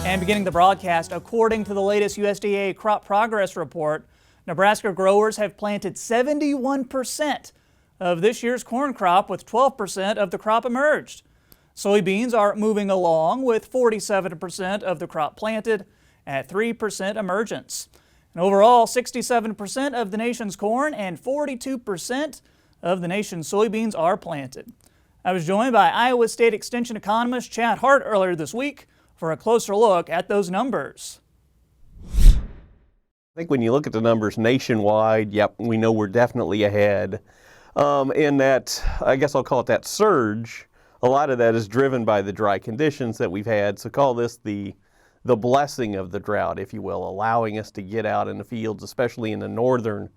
And beginning the broadcast, according to the latest USDA crop progress report, Nebraska growers have planted 71% of this year's corn crop, with 12% of the crop emerged. Soybeans are moving along with 47% of the crop planted at 3% emergence. And overall, 67% of the nation's corn and 42% of the nation's soybeans are planted. I was joined by Iowa State Extension economist Chad Hart earlier this week for a closer look at those numbers. I think when you look at the numbers nationwide, yep, we know we're definitely ahead. And that, I guess I'll call it that surge, a lot of that is driven by the dry conditions that we've had. So call this the blessing of the drought, if you will, allowing us to get out in the fields, especially in the northern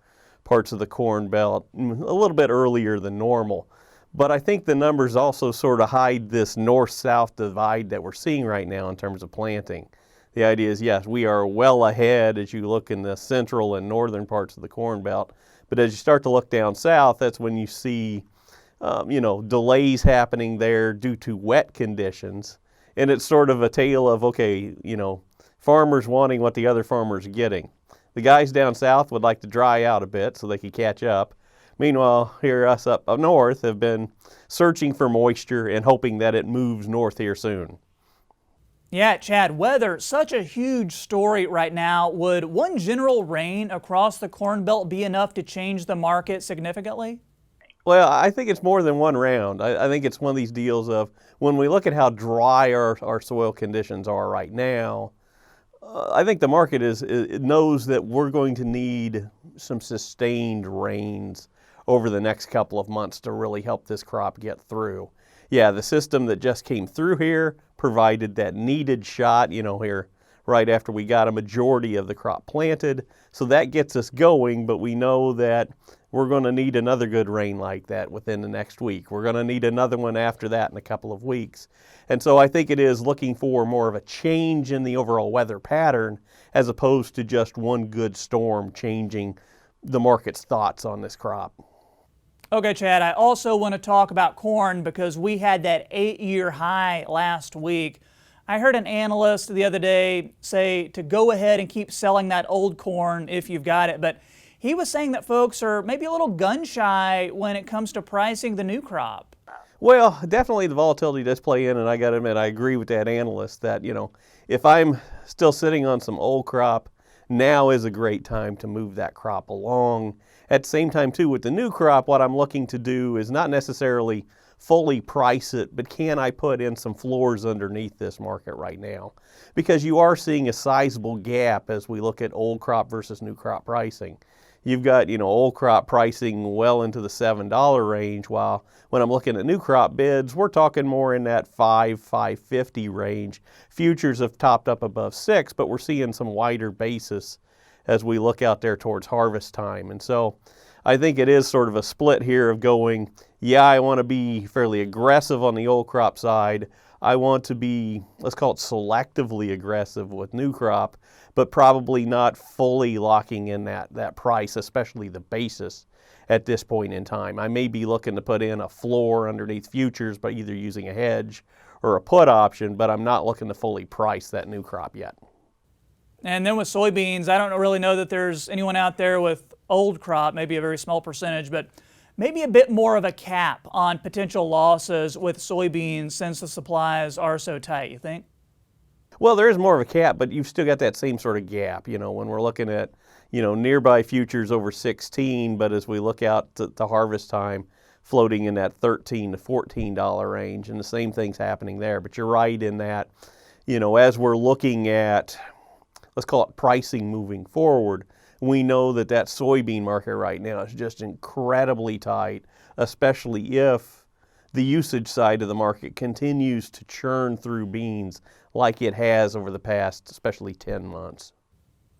parts of the Corn Belt, a little bit earlier than normal. But I think the numbers also sort of hide this north-south divide that we're seeing right now in terms of planting. The idea is, yes, we are well ahead as you look in the central and northern parts of the Corn Belt. But as you start to look down south, that's when you see, delays happening there due to wet conditions. And it's sort of a tale of, okay, farmers wanting what the other farmers are getting. The guys down south would like to dry out a bit so they could catch up. Meanwhile, here us up north have been searching for moisture and hoping that it moves north here soon. Yeah, Chad, weather, such a huge story right now. Would one general rain across the Corn Belt be enough to change the market significantly? Well, I think it's more than one round. I think it's one of these deals of when we look at how dry our soil conditions are right now, I think the market it knows that we're going to need some sustained rains over the next couple of months to really help this crop get through. Yeah, the system that just came through here provided that needed shot, here right after we got a majority of the crop planted. So that gets us going, but we know that we're going to need another good rain like that within the next week. We're going to need another one after that in a couple of weeks. And so I think it is looking for more of a change in the overall weather pattern as opposed to just one good storm changing the market's thoughts on this crop. Okay, Chad, I also want to talk about corn because we had that 8-year high last week. I heard an analyst the other day say to go ahead and keep selling that old corn if you've got it, but he was saying that folks are maybe a little gun shy when it comes to pricing the new crop. Well, definitely the volatility does play in, and I got to admit, I agree with that analyst that, if I'm still sitting on some old crop, now is a great time to move that crop along. At the same time, too, with the new crop, what I'm looking to do is not necessarily fully price it, but can I put in some floors underneath this market right now? Because you are seeing a sizable gap as we look at old crop versus new crop pricing. You've got, old crop pricing well into the $7 range, while when I'm looking at new crop bids, we're talking more in that $5.50 range. Futures have topped up above $6, but we're seeing some wider basis as we look out there towards harvest time. And so I think it is sort of a split here of going, yeah, I want to be fairly aggressive on the old crop side. I want to be, let's call it selectively aggressive with new crop, but probably not fully locking in that price, especially the basis at this point in time. I may be looking to put in a floor underneath futures by either using a hedge or a put option, but I'm not looking to fully price that new crop yet. And then with soybeans, I don't really know that there's anyone out there with old crop, maybe a very small percentage, but maybe a bit more of a cap on potential losses with soybeans since the supplies are so tight, you think? Well, there is more of a cap, but you've still got that same sort of gap, when we're looking at, nearby futures over 16, but as we look out to harvest time, floating in that $13 to $14 range, and the same thing's happening there. But you're right in that, as we're looking at, let's call it pricing moving forward, we know that soybean market right now is just incredibly tight, especially if the usage side of the market continues to churn through beans like it has over the past, especially 10 months.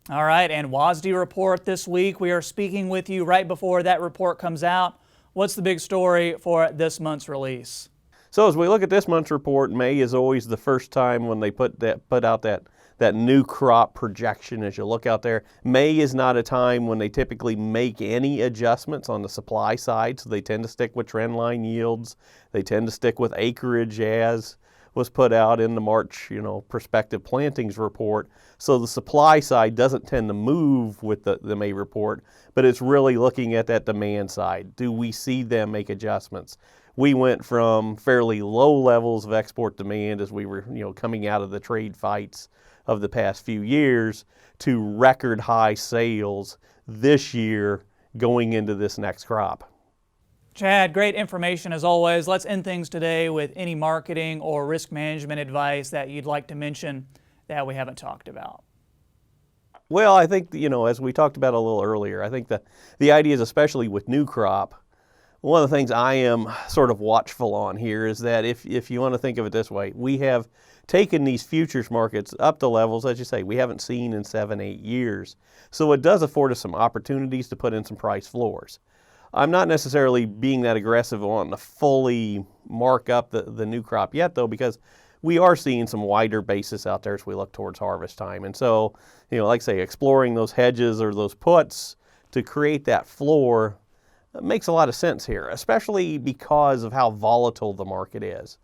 All right, and WASDE report this week. We are speaking with you right before that report comes out. What's the big story for this month's release? So as we look at this month's report, May is always the first time when they put out that new crop projection. As you look out there, May is not a time when they typically make any adjustments on the supply side, so they tend to stick with trend line yields. They tend to stick with acreage as was put out in the March, prospective plantings report. So the supply side doesn't tend to move with the May report, but it's really looking at that demand side. Do we see them make adjustments? We went from fairly low levels of export demand as we were, coming out of the trade fights of the past few years to record high sales this year going into this next crop. Chad, great information as always. Let's end things today with any marketing or risk management advice that you'd like to mention that we haven't talked about. Well, I think, as we talked about a little earlier, I think the idea is, especially with new crop, one of the things I am sort of watchful on here is that if you want to think of it this way, we have taken these futures markets up to levels, as you say, we haven't seen in 7-8 years. So it does afford us some opportunities to put in some price floors. I'm not necessarily being that aggressive on to fully mark up the new crop yet, though, because we are seeing some wider basis out there as we look towards harvest time. And so, like I say, exploring those hedges or those puts to create that floor makes a lot of sense here, especially because of how volatile the market is.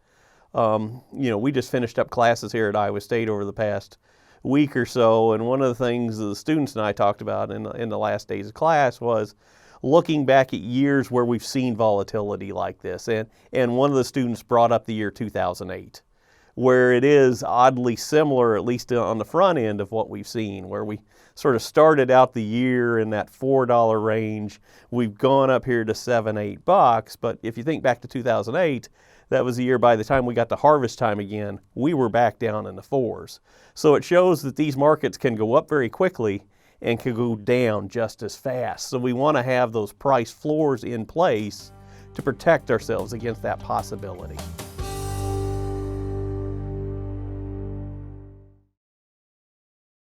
We just finished up classes here at Iowa State over the past week or so, and one of the things the students and I talked about in the last days of class was looking back at years where we've seen volatility like this. And one of the students brought up the year 2008, where it is oddly similar, at least on the front end of what we've seen, where we sort of started out the year in that $4 range. We've gone up here to $7-8, but if you think back to 2008, that was the year by the time we got to harvest time again, we were back down in the fours. So it shows that these markets can go up very quickly and can go down just as fast. So we want to have those price floors in place to protect ourselves against that possibility.